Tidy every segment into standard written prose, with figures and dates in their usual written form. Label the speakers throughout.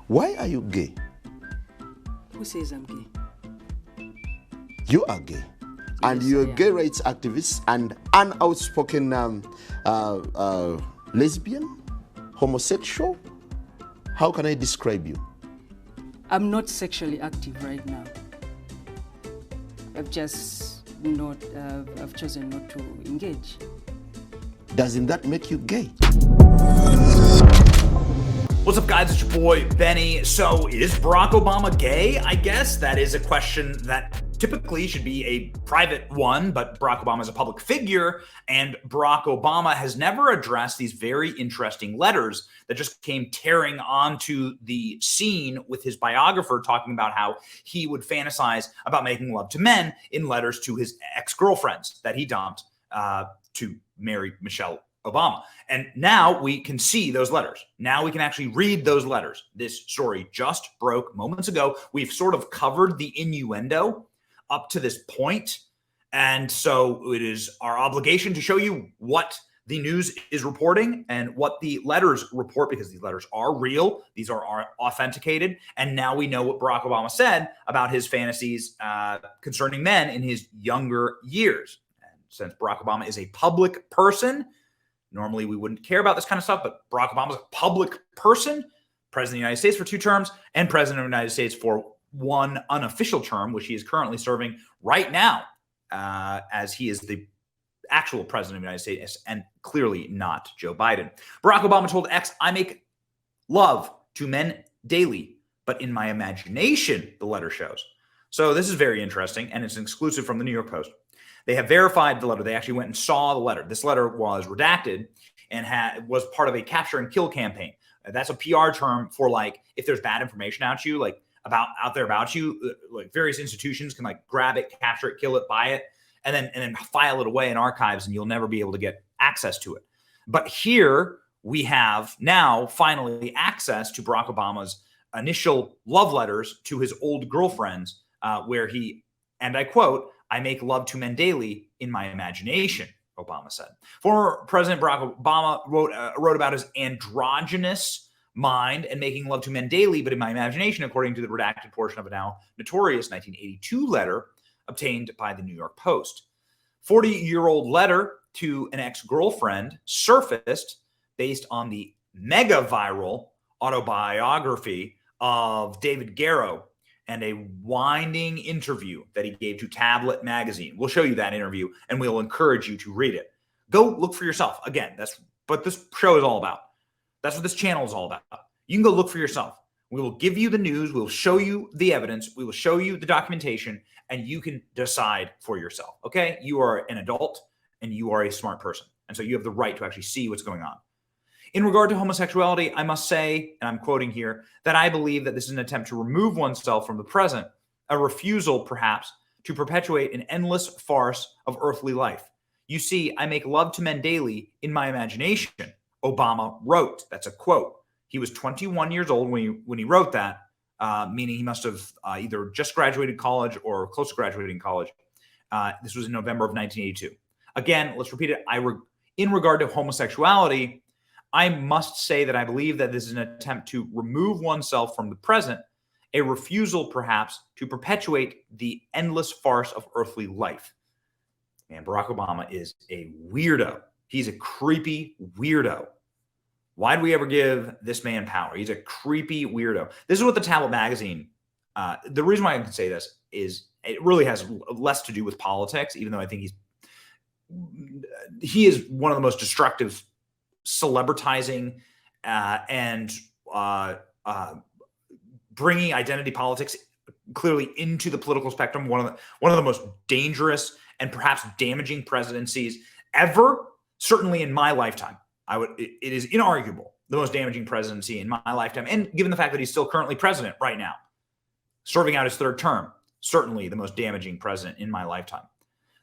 Speaker 1: Why are you gay?
Speaker 2: Who says I'm gay?
Speaker 1: You are gay. And
Speaker 2: Yes,
Speaker 1: you're
Speaker 2: I
Speaker 1: a gay
Speaker 2: am.
Speaker 1: rights activist and an outspoken lesbian, homosexual. How can I describe you?
Speaker 2: I'm not sexually active right now. I've chosen not to engage.
Speaker 1: Doesn't that make you gay?
Speaker 3: What's up, guys? It's your boy, Benny. So, is Barack Obama gay? I guess that is a question that typically should be a private one, but Barack Obama is a public figure, and Barack Obama has never addressed these very interesting letters that just came tearing onto the scene with his biographer talking about how he would fantasize about making love to men in letters to his ex-girlfriends that he dumped to marry Michelle Obama. And now we can see those letters. Now we can actually read those letters. This story just broke moments ago. We've sort of covered the innuendo up to this point. And so it is our obligation to show you what the news is reporting and what the letters report, because these letters are real. These are authenticated. And now we know what Barack Obama said about his fantasies concerning men in his younger years. And since Barack Obama is a public person, normally we wouldn't care about this kind of stuff, but Barack Obama is a public person, president of the United States for 2 terms, and president of the United States for 1 unofficial term, which he is currently serving right now, as he is the actual president of the United States and clearly not Joe Biden. Barack Obama told X, "I make love to men daily, but in my imagination," the letter shows. So this is very interesting, and it's an exclusive from the New York Post. They have verified the letter. They actually went and saw the letter. This letter was redacted and was part of a capture and kill campaign. That's a PR term for, like, if there's bad information out you, like out there about you, like various institutions can like grab it, capture it, kill it, buy it, and then file it away in archives, and you'll never be able to get access to it. But here we have now finally access to Barack Obama's initial love letters to his old girlfriends, where he, and I quote, "I make love to men daily in my imagination," Obama said. Former President Barack Obama wrote about his androgynous mind and making love to men daily, but in my imagination, according to the redacted portion of a now notorious 1982 letter obtained by the New York Post. 40-year-old letter to an ex-girlfriend surfaced based on the mega viral autobiography of David Garrow and a winding interview that he gave to Tablet magazine. We'll show you that interview, and we'll encourage you to read it. Go look for yourself. Again, that's what this show is all about. That's what this channel is all about. You can go look for yourself. We will give you the news. We will show you the evidence. We will show you the documentation, and you can decide for yourself, okay? You are an adult, and you are a smart person, and so you have the right to actually see what's going on. In regard to homosexuality, I must say, and I'm quoting here, that I believe that this is an attempt to remove oneself from the present, a refusal, perhaps, to perpetuate an endless farce of earthly life. You see, I make love to men daily in my imagination, Obama wrote. That's a quote. He was 21 years old when he wrote that, meaning he must have either just graduated college or close to graduating college. This was in November of 1982. Again, let's repeat it. In regard to homosexuality, I must say that I believe that this is an attempt to remove oneself from the present, a refusal, perhaps, to perpetuate the endless farce of earthly life. And Barack Obama is a weirdo. He's a creepy weirdo. Why do we ever give this man power? He's a creepy weirdo. This is what the Tablet magazine, the reason why I can say this is it really has less to do with politics, even though I think he is one of the most destructive celebritizing and bringing identity politics clearly into the political spectrum. One of the most dangerous and perhaps damaging presidencies ever, certainly in my lifetime. It is inarguable the most damaging presidency in my lifetime, and given the fact that he's still currently president right now, serving out his 3rd term, certainly the most damaging president in my lifetime.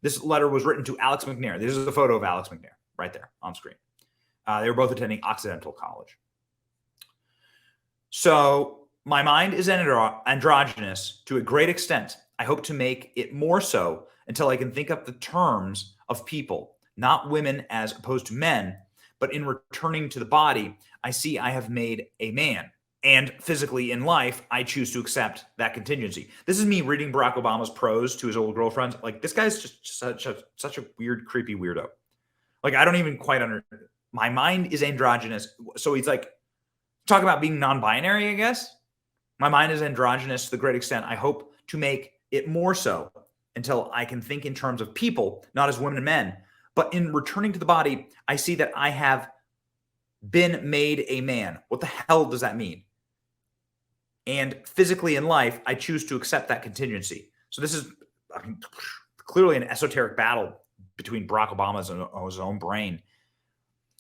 Speaker 3: This letter was written to Alex McNair. This is a photo of Alex McNair right there on screen. They were both attending Occidental College. So my mind is androgynous to a great extent. I hope to make it more so until I can think up the terms of people, not women as opposed to men, but in returning to the body, I see I have made a man. and physically in life, I choose to accept that contingency. This is me reading Barack Obama's prose to his old girlfriend. Like, this guy's just such a weird, creepy weirdo. Like, I don't even quite understand. My mind is androgynous. So he's like, talk about being non-binary, I guess. My mind is androgynous to the great extent I hope to make it more so until I can think in terms of people, not as women and men. But in returning to the body, I see that I have been made a man. What the hell does that mean? And physically in life, I choose to accept that contingency. So this is, I mean, clearly an esoteric battle between Barack Obama's and his own brain.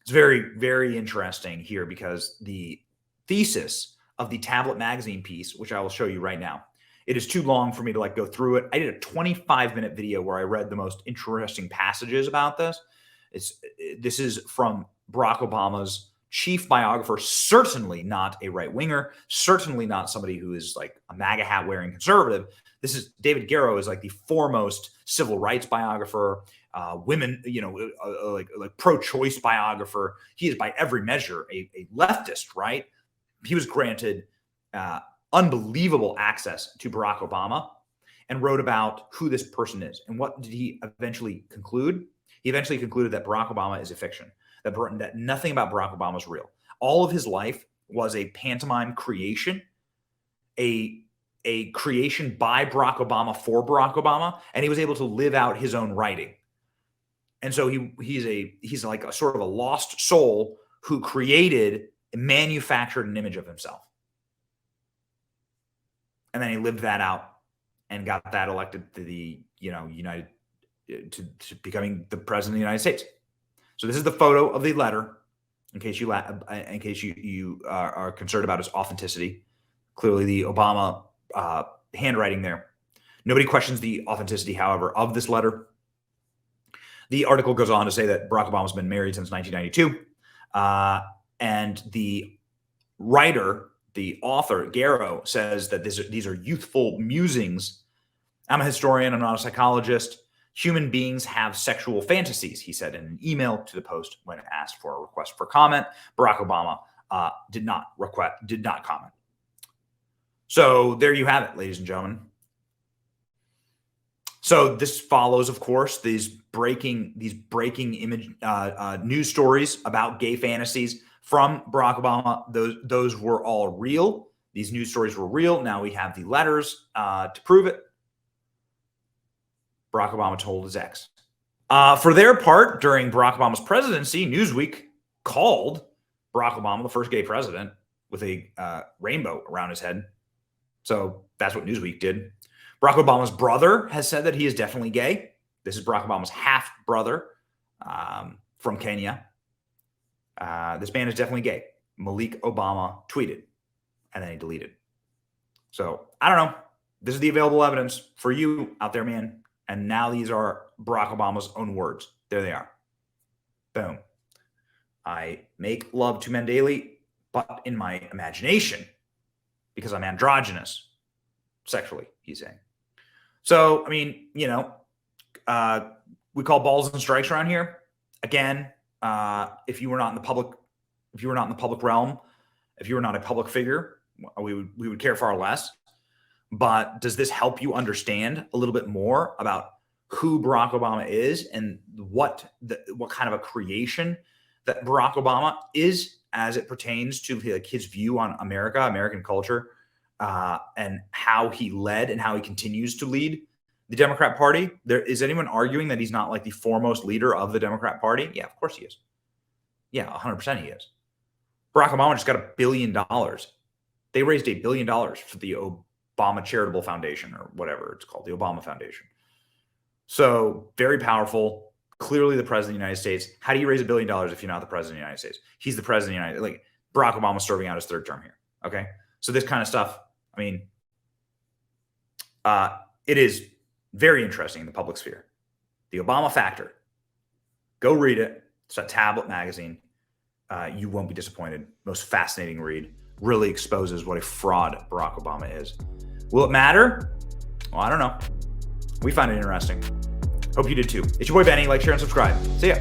Speaker 3: It's very, very interesting here because the thesis of the Tablet magazine piece, which I will show you right now, it is too long for me to like go through it. I did a 25-minute video where I read the most interesting passages about this. This is from Barack Obama's chief biographer, certainly not a right-winger, certainly not somebody who is like a MAGA hat wearing conservative. This is David Garrow is like the foremost civil rights biographer, women, like pro-choice biographer. He is by every measure a leftist, right? He was granted unbelievable access to Barack Obama and wrote about who this person is. And what did he eventually conclude? He eventually concluded that Barack Obama is a fiction, that nothing about Barack Obama is real. All of his life was a pantomime creation, a creation by Barack Obama for Barack Obama, and he was able to live out his own writing. And so he's like a sort of a lost soul who created and manufactured an image of himself. And then he lived that out and got that elected to the, to becoming the president of the United States. So this is the photo of the letter, in case you are concerned about its authenticity. Clearly, the Obama handwriting there. Nobody questions the authenticity, however, of this letter. The article goes on to say that Barack Obama's been married since 1992, and the writer, the author, Garrow, says that these are youthful musings. I'm a historian. I'm not a psychologist. Human beings have sexual fantasies, he said in an email to the Post when asked for a request for comment. Barack Obama did not comment. So there you have it, ladies and gentlemen. So this follows, of course, these breaking image news stories about gay fantasies from Barack Obama. Those were all real. These news stories were real. Now we have the letters to prove it. Barack Obama told his ex. For their part, during Barack Obama's presidency, Newsweek called Barack Obama the first gay president with a rainbow around his head. So that's what Newsweek did. Barack Obama's brother has said that he is definitely gay. This is Barack Obama's half-brother from Kenya. This man is definitely gay. Malik Obama tweeted, and then he deleted. So I don't know. This is the available evidence for you out there, man. And now these are Barack Obama's own words. There they are. Boom. I make love to men daily, but in my imagination, because I'm androgynous sexually, he's saying. So, I mean, we call balls and strikes around here. Again, if you were not in the public realm, if you were not a public figure, we would care far less. But does this help you understand a little bit more about who Barack Obama is and what kind of a creation that Barack Obama is as it pertains to like his view on America, American culture, and how he led and how he continues to lead the Democrat Party? Is anyone arguing that he's not like the foremost leader of the Democrat Party? Yeah, of course he is. Yeah, 100% he is. Barack Obama just got $1 billion. They raised $1 billion for the Obama Charitable Foundation, or whatever it's called, the Obama Foundation. So very powerful. Clearly the president of the United States. How do you raise $1 billion if you're not the president of the United States? He's the president of the United States. Like, Barack Obama's serving out his third term here. Okay. So this kind of stuff, I mean, it is very interesting in the public sphere. The Obama Factor. Go read it. It's a Tablet magazine. You won't be disappointed. Most fascinating read. Really exposes what a fraud Barack Obama is. Will it matter? Well, I don't know. We find it interesting. Hope you did too. It's your boy Benny. Like, share, and subscribe. See ya.